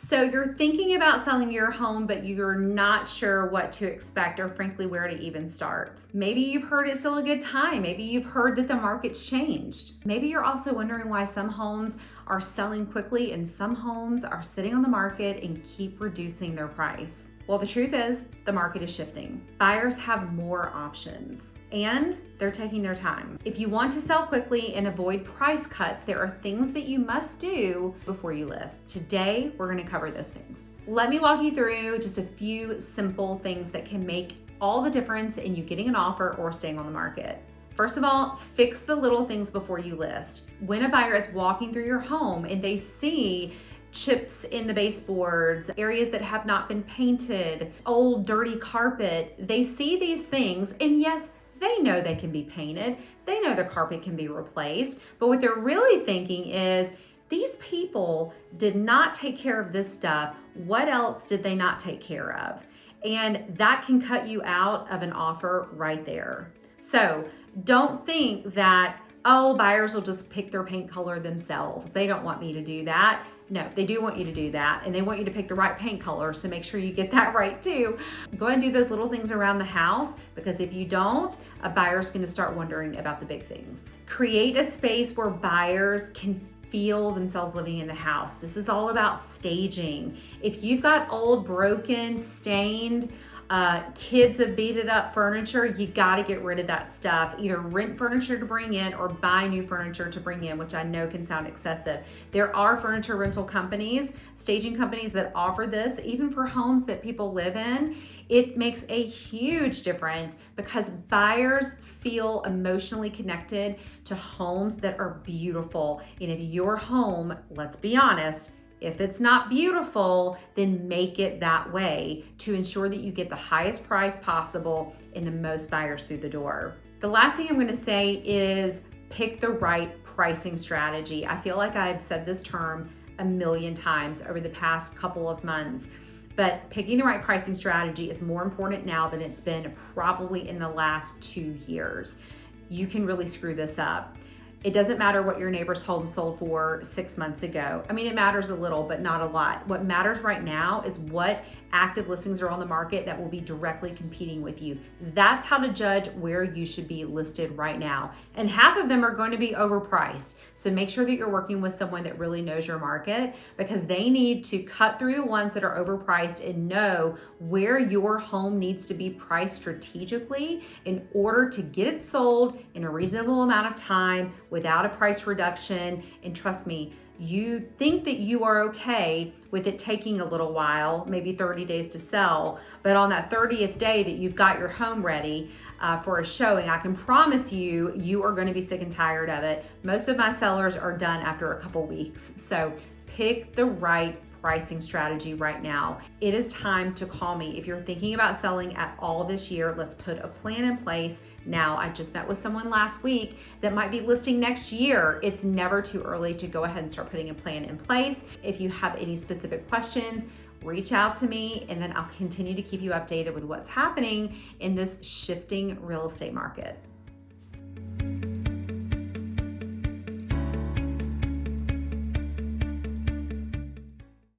So you're thinking about selling your home, but you're not sure what to expect or frankly where to even start. Maybe you've heard it's still a good time. Maybe you've heard that the market's changed. Maybe you're also wondering why some homes are selling quickly and some homes are sitting on the market and keep reducing their price. Well, the truth is the market is shifting. Buyers have more options and they're taking their time. If you want to sell quickly and avoid price cuts, there are things that you must do before you list. Today, we're gonna cover those things. Let me walk you through just a few simple things that can make all the difference in you getting an offer or staying on the market. First of all, fix the little things before you list. When a buyer is walking through your home and they see chips in the baseboards, areas that have not been painted, old dirty carpet, they see these things and yes, they know they can be painted. They know the carpet can be replaced. But what they're really thinking is, these people did not take care of this stuff. What else did they not take care of? And that can cut you out of an offer right there. So don't think that, oh, buyers will just pick their paint color themselves. They don't want me to do that. No, they do want you to do that, and they want you to pick the right paint color, so make sure you get that right too. Go ahead and do those little things around the house, because if you don't, a buyer's gonna start wondering about the big things. Create a space where buyers can feel themselves living in the house. This is all about staging. If you've got old, broken, stained, kids have beat up furniture, you gotta get rid of that stuff. Either rent furniture to bring in or buy new furniture to bring in, which I know can sound excessive. There are furniture rental companies, staging companies that offer this, even for homes that people live in. It makes a huge difference because buyers feel emotionally connected to homes that are beautiful. And if your home, let's be honest, if it's not beautiful, then make it that way to ensure that you get the highest price possible and the most buyers through the door. The last thing I'm gonna say is pick the right pricing strategy. I feel like I've said this term a million times over the past couple of months, but picking the right pricing strategy is more important now than it's been probably in the last 2 years. You can really screw this up. It doesn't matter what your neighbor's home sold for 6 months ago. I mean, it matters a little, but not a lot. What matters right now is what active listings are on the market that will be directly competing with you. That's how to judge where you should be listed right now. And half of them are going to be overpriced. So make sure that you're working with someone that really knows your market, because they need to cut through the ones that are overpriced and know where your home needs to be priced strategically in order to get it sold in a reasonable amount of time without a price reduction. And trust me, you think that you are okay with it taking a little while, maybe 30 days to sell, but on that 30th day that you've got your home ready for a showing, I can promise you, you are gonna be sick and tired of it. Most of my sellers are done after a couple weeks. So pick the right pricing strategy right now. It is time to call me. If you're thinking about selling at all this year, let's put a plan in place now. I just met with someone last week that might be listing next year. It's never too early to go ahead and start putting a plan in place. If you have any specific questions, reach out to me, and then I'll continue to keep you updated with what's happening in this shifting real estate market.